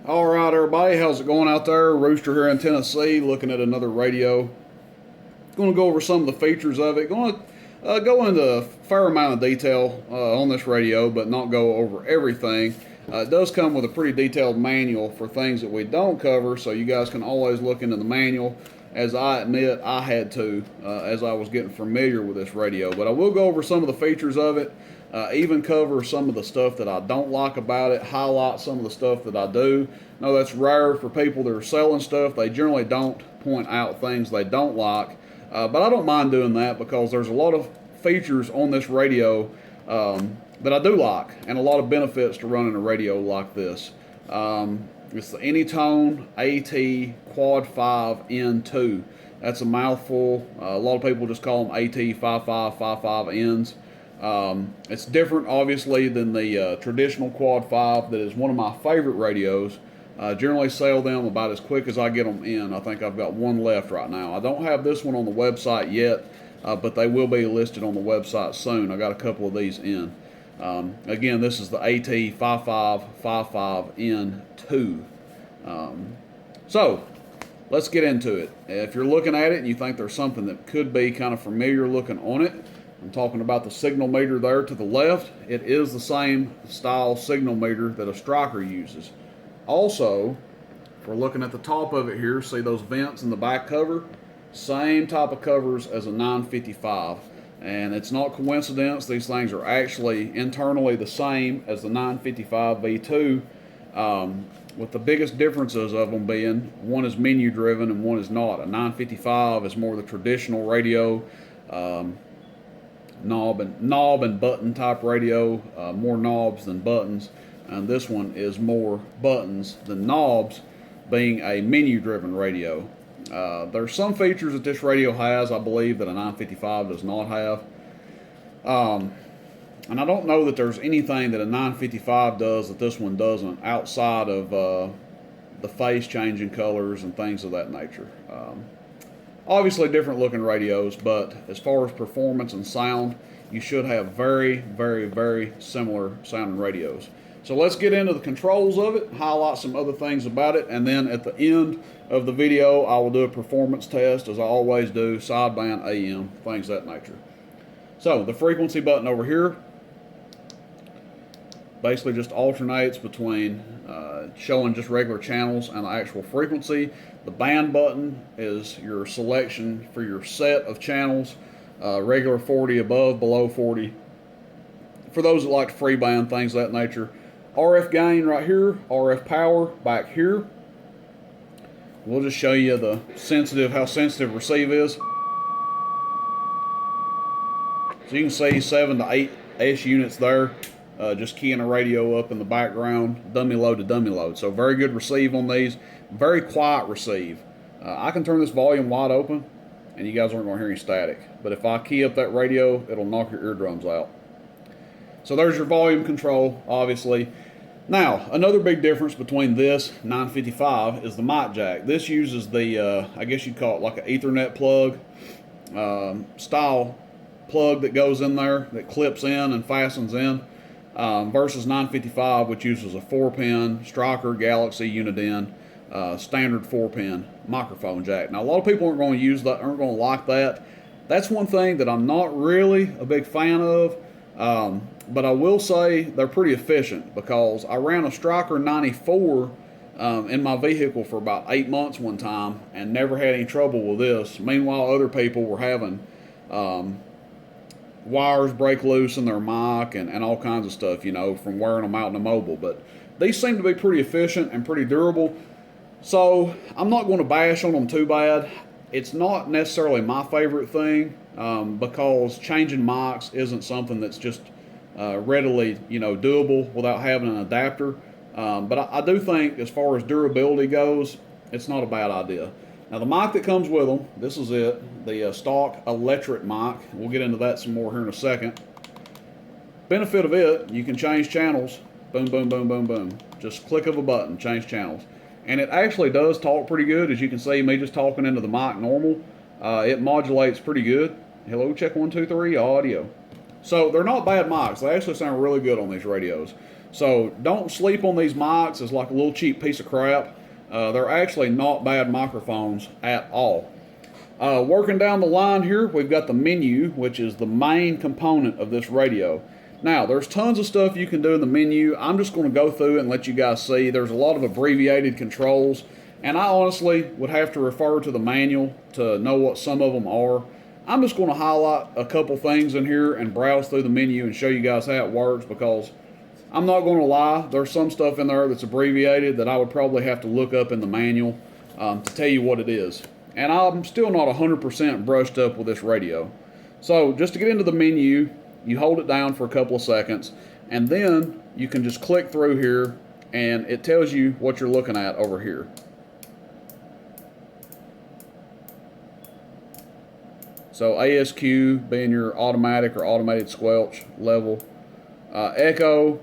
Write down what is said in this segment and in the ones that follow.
All right, everybody, how's it going out there? Rooster here in Tennessee, looking at another radio. Going to go over some of the features of it. Going to go into a fair amount of detail on this radio, but not go over everything. It does come with a pretty detailed manual for things that we don't cover, so you guys can always look into the manual. As I admit, I had to as I was getting familiar with this radio. But I will go over some of the features of it, even cover some of the stuff that I don't like about it, highlight some of the stuff that I do. No, that's rare for people that are selling stuff. They generally don't point out things they don't like. But I don't mind doing that because there's a lot of features on this radio that I do like, and a lot of benefits to running a radio like this. It's the Anytone AT5555N II. That's a mouthful. A lot of people just call them AT5555Ns. It's different, obviously, than the traditional Quad 5 that is one of my favorite radios. Generally sell them about as quick as I get them in. I think I've got one left right now. I don't have this one on the website yet, but they will be listed on the website soon. I got a couple of these in. Again, this is the AT5555N II. So, let's get into it. If you're looking at it and you think there's something that could be kind of familiar looking on it, I'm talking about the signal meter there to the left. It is the same style signal meter that a striker uses. Also, if we're looking at the top of it here, see those vents in the back cover? Same type of covers as a 955. And it's not coincidence, these things are actually internally the same as the 955 V2, with the biggest differences of them being one is menu driven and one is not. A 955 is more the traditional radio, knob and button type radio, more knobs than buttons, and this one is more buttons than knobs, being a menu driven radio. There's some features that this radio has, I believe, that a 955 does not have. And I don't know that there's anything that a 955 does that this one doesn't, outside of the face changing colors and things of that nature. Obviously different looking radios, but as far as performance and sound, you should have very, very, very similar sounding radios. So let's get into the controls of it, highlight some other things about it, and then at the end of the video, I will do a performance test, as I always do, sideband, AM, things of that nature. So the frequency button over here basically just alternates between showing just regular channels and the actual frequency. The band button is your selection for your set of channels, regular 40, above, below 40. For those that like to free band, things of that nature. RF gain right here, RF power back here. We'll just show you the how sensitive receive is. So you can see 7 to 8 S units there, just keying a radio up in the background, dummy load to dummy load. So very good receive on these, very quiet receive. I can turn this volume wide open and you guys aren't going to hear any static. But if I key up that radio, it'll knock your eardrums out. So there's your volume control, obviously. Now, another big difference between this 955 is the mic jack. This uses the, I guess you'd call it like an Ethernet plug style plug that goes in there, that clips in and fastens in, versus 955, which uses a 4-pin Striker Galaxy Uniden standard 4-pin microphone jack. Now, a lot of people aren't going to use that, aren't going to like that. That's one thing that I'm not really a big fan of. But I will say they're pretty efficient, because I ran a Striker 94 in my vehicle for about 8 months one time and never had any trouble with this. Meanwhile, other people were having wires break loose in their mic and all kinds of stuff, you know, from wearing them out in a mobile. But these seem to be pretty efficient and pretty durable, so I'm not going to bash on them too bad. It's not necessarily my favorite thing, because changing mics isn't something that's just readily, you know, doable without having an adapter. But I do think, as far as durability goes, it's not a bad idea. Now, the mic that comes with them, this is it, the stock electric mic. We'll get into that some more here in a second. Benefit of it, you can change channels. Boom, boom, boom, boom, boom. Just click of a button, change channels. And it actually does talk pretty good. As you can see, me just talking into the mic normal, it modulates pretty good. Hello, check 1, 2, 3, audio. So they're not bad mics. They actually sound really good on these radios. So don't sleep on these mics as like a little cheap piece of crap. They're actually not bad microphones at all. Working down the line here, we've got the menu, which is the main component of this radio. Now, there's tons of stuff you can do in the menu. I'm just going to go through it and let you guys see. There's a lot of abbreviated controls, and I honestly would have to refer to the manual to know what some of them are. I'm just going to highlight a couple things in here and browse through the menu and show you guys how it works, because I'm not going to lie, there's some stuff in there that's abbreviated that I would probably have to look up in the manual to tell you what it is. And I'm still not 100% brushed up with this radio. So just to get into the menu, you hold it down for a couple of seconds, and then you can just click through here and it tells you what you're looking at over here. So ASQ being your automatic or automated squelch level. Echo,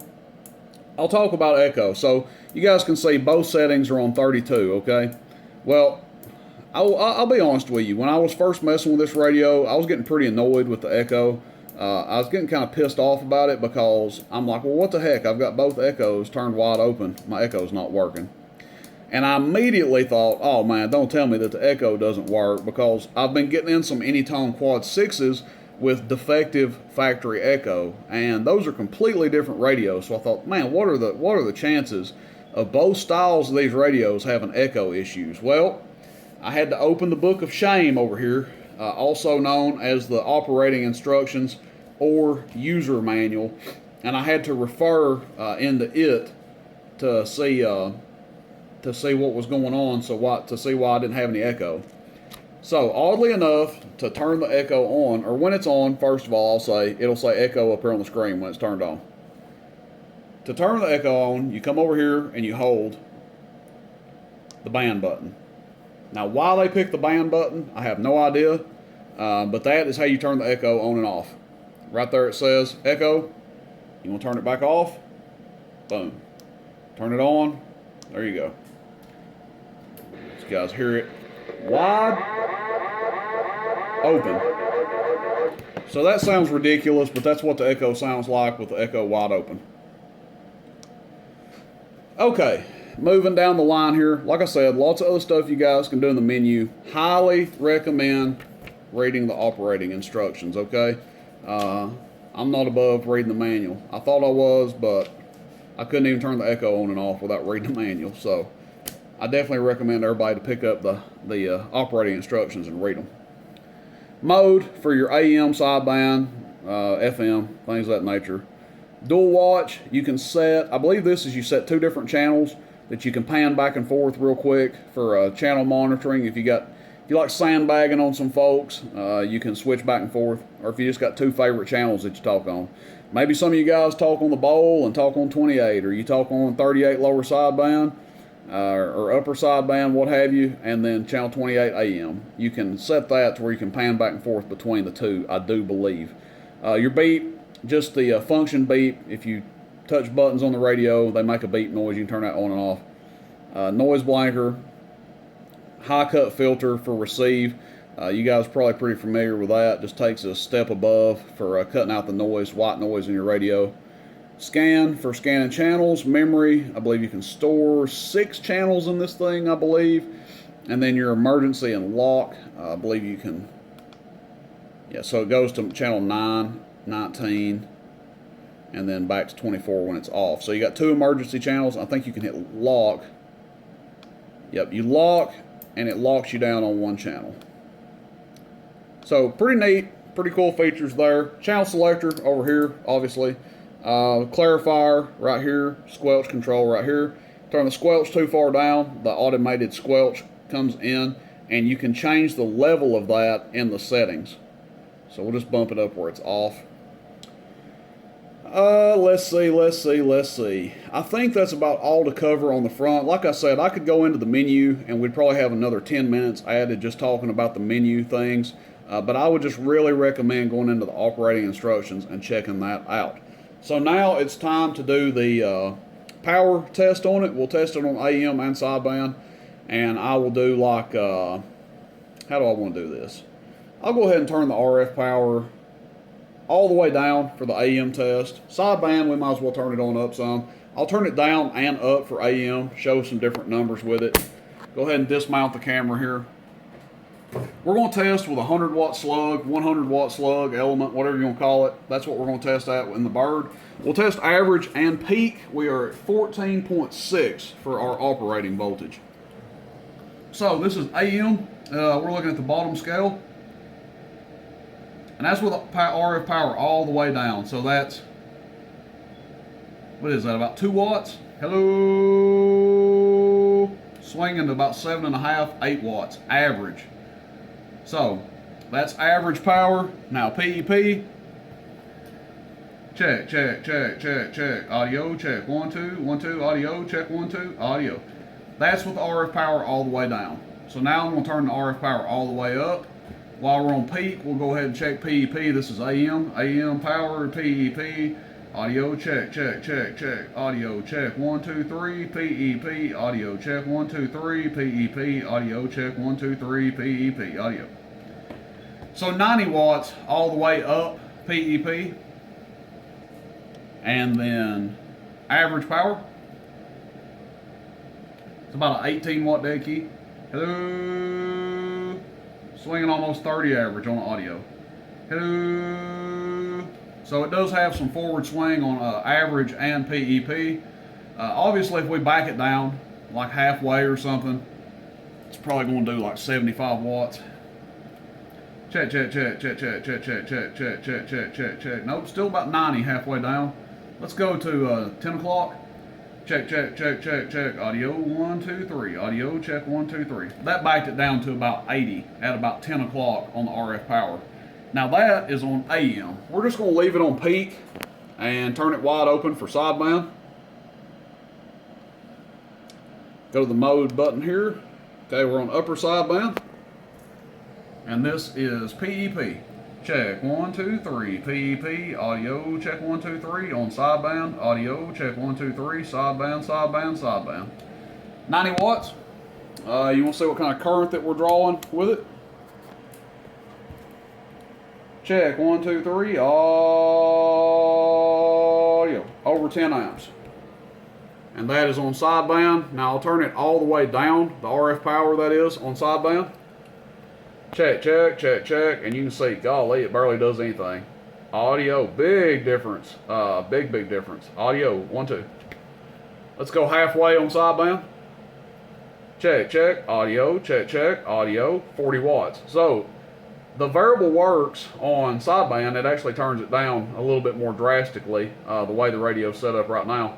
I'll talk about echo. So you guys can see both settings are on 32, okay? Well, I'll be honest with you. When I was first messing with this radio, I was getting pretty annoyed with the echo. I was getting kind of pissed off about it, because I'm like, well, what the heck? I've got both echoes turned wide open. My echo's not working. And I immediately thought, oh man, don't tell me that the echo doesn't work, because I've been getting in some Anytone Quad 6s with defective factory echo, and those are completely different radios. So I thought, man, what are the chances of both styles of these radios having echo issues? Well, I had to open the book of shame over here, also known as the operating instructions or user manual, and I had to refer into it to see what was going on, to see why I didn't have any echo. So oddly enough, to turn the echo on, or when it's on, first of all, it'll say echo up here on the screen when it's turned on. To turn the echo on, you come over here and you hold the band button. Now, why they picked the band button, I have no idea, but that is how you turn the echo on and off. Right there it says echo. You want to turn it back off? Boom. Turn it on. There you go. You guys hear it. Wide open. So that sounds ridiculous, but that's what the echo sounds like with the echo wide open. Okay, moving down the line here. Like I said, lots of other stuff you guys can do in the menu. Highly recommend reading the operating instructions, okay? I'm not above reading the manual. I thought I was, but I couldn't even turn the echo on and off without reading the manual. So I definitely recommend everybody to pick up the operating instructions and read them. Mode for your AM, sideband, FM, things of that nature. Dual watch, you can set, I believe this is, you set 2 different channels that you can pan back and forth real quick for channel monitoring. If you like sandbagging on some folks, you can switch back and forth. Or if you just got 2 favorite channels that you talk on. Maybe some of you guys talk on the bowl and talk on 28, or you talk on 38 lower sideband, or upper sideband, what have you, and then channel 28 AM. You can set that to where you can pan back and forth between the 2, I do believe. Your beep, just the function beep. If you touch buttons on the radio, they make a beep noise. You can turn that on and off. Noise blanker, high cut filter for receive. You guys are probably pretty familiar with that. Just takes a step above for cutting out the noise, white noise in your radio. Scan for scanning channels. Memory, I believe you can store 6 channels in this thing, I believe. And then your emergency and lock, I believe you can, yeah, so it goes to channel 9, 19, and then back to 24 when it's off. So you got 2 emergency channels. I think you can hit lock. Yep, you lock, and it locks you down on 1 channel. So pretty neat, pretty cool features there. Channel selector over here, obviously. Clarifier right here, squelch control right here. Turn the squelch too far down, the automated squelch comes in, and you can change the level of that in the settings. So we'll just bump it up where it's off. Let's see. I think that's about all to cover on the front. Like I said, I could go into the menu and we'd probably have another 10 minutes added just talking about the menu things. But I would just really recommend going into the operating instructions and checking that out. So now it's time to do the power test on it. We'll test it on AM and sideband. And I will do like, how do I want to do this? I'll go ahead and turn the RF power all the way down for the AM test. Sideband, we might as well turn it on up some. I'll turn it down and up for AM, show some different numbers with it. Go ahead and dismount the camera here. We're going to test with a 100 watt slug, 100 watt slug, element, whatever you want to call it. That's what we're going to test at in the bird. We'll test average and peak. We are at 14.6 for our operating voltage. So this is AM. We're looking at the bottom scale. And that's with RF power all the way down. So that's, what is that, about 2 watts? Hello? Swinging to about 7.5, 8 watts, average. So that's average power. Now PEP. Check, check, check, check, check. Audio, check. 1, 2, 1, 2. Audio, check. 1, 2. Audio. That's with the RF power all the way down. So now I'm going to turn the RF power all the way up. While we're on peak, we'll go ahead and check PEP. This is AM. AM power, PEP. Audio, check, check, check, check. Audio, check. 1, 2, 3. PEP. Audio, check. 1, 2, 3. PEP. Audio, check. 1, 2, 3. PEP. Audio. So 90 watts all the way up, PEP. And then average power. It's about an 18 watt dead key. Hello. Swinging almost 30 average on the audio. Hello. So it does have some forward swing on average and PEP. Obviously, if we back it down like halfway or something, it's probably going to do like 75 watts. Check, check, check, check, check, check, check, check, check, check, check, check, check. Nope, still about 90 halfway down. Let's go to 10 o'clock. Check, check, check, check, check. Audio, 1, 2, 3. Audio, check, 1, 2, 3. That backed it down to about 80 at about 10 o'clock on the RF power. Now that is on AM. We're just going to leave it on peak and turn it wide open for sideband. Go to the mode button here. Okay, we're on upper sideband. And this is PEP. Check, 1, 2, 3. PEP, audio, check, 1, 2, 3. On sideband, audio, check, 1, 2, 3. Sideband, sideband, sideband. 90 watts. You want to see what kind of current that we're drawing with it? Check, 1, 2, 3. Audio, over 10 amps. And that is on sideband. Now I'll turn it all the way down, the RF power that is, on sideband. Check, check, check, check, and you can see, golly, it barely does anything. Audio, big difference, big difference. Audio, 1, 2. Let's go halfway on sideband. Check, check, audio, check, check, audio, 40 watts. So the variable works on sideband. It actually turns it down a little bit more drastically, the way the radio's set up right now.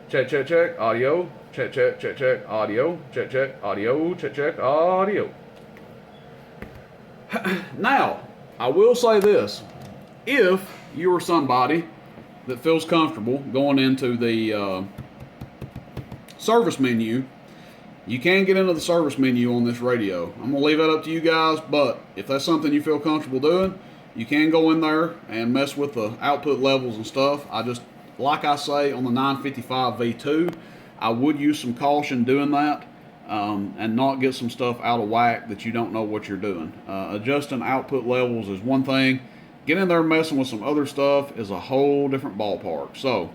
Check, check, check, audio, check, check, check, check, audio, check, check, audio, check, check, audio. Now, I will say this. If you are somebody that feels comfortable going into the service menu, you can get into the service menu on this radio. I'm going to leave that up to you guys, but if that's something you feel comfortable doing, you can go in there and mess with the output levels and stuff. Like I say on the 955V2, I would use some caution doing that. And not get some stuff out of whack that you don't know what you're doing. Adjusting output levels is one thing. Getting in there messing with some other stuff is a whole different ballpark. So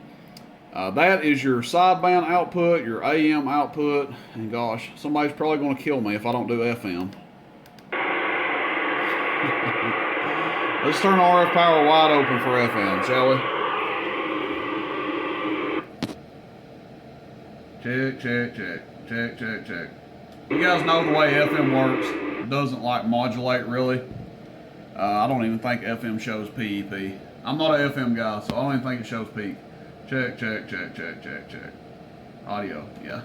that is your sideband output, your AM output, and gosh, somebody's probably going to kill me if I don't do FM. Let's turn RF power wide open for FM, shall we? Check, check, check. Check, check, check. You guys know the way FM works. It doesn't like modulate really. I don't even think FM shows PEP. I'm not an FM guy, so I don't even think it shows peak. Check, check, check, check, check, check. Audio, yeah.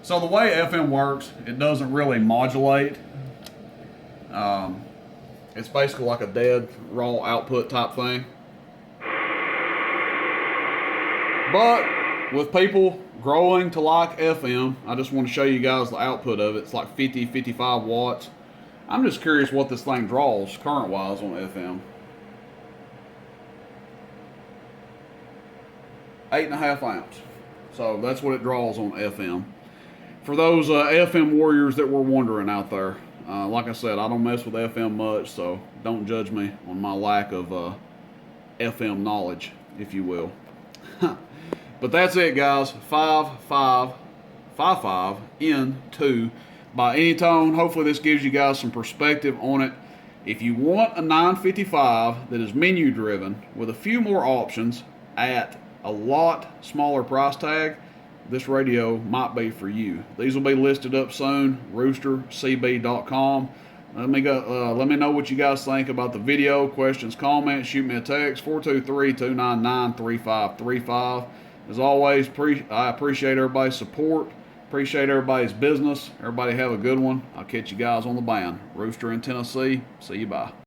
So the way FM works, it doesn't really modulate. It's basically like a dead raw output type thing. But with people growing to like FM, I just want to show you guys the output of it. It's like 50, 55 watts. I'm just curious what this thing draws current-wise on FM. 8.5 amps. So that's what it draws on FM. For those FM warriors that were wondering out there, like I said, I don't mess with FM much, so don't judge me on my lack of FM knowledge, if you will. But that's it, guys. 5555N II by Anytone. Hopefully this gives you guys some perspective on it. If you want a 955 that is menu driven with a few more options at a lot smaller price tag, this radio might be for you. These will be listed up soon, roostercb.com. Let me know what you guys think about the video. Questions, comments, shoot me a text, 423-299-3535. As always, I appreciate everybody's support. Appreciate everybody's business. Everybody have a good one. I'll catch you guys on the band. Rooster in Tennessee. See you, bye.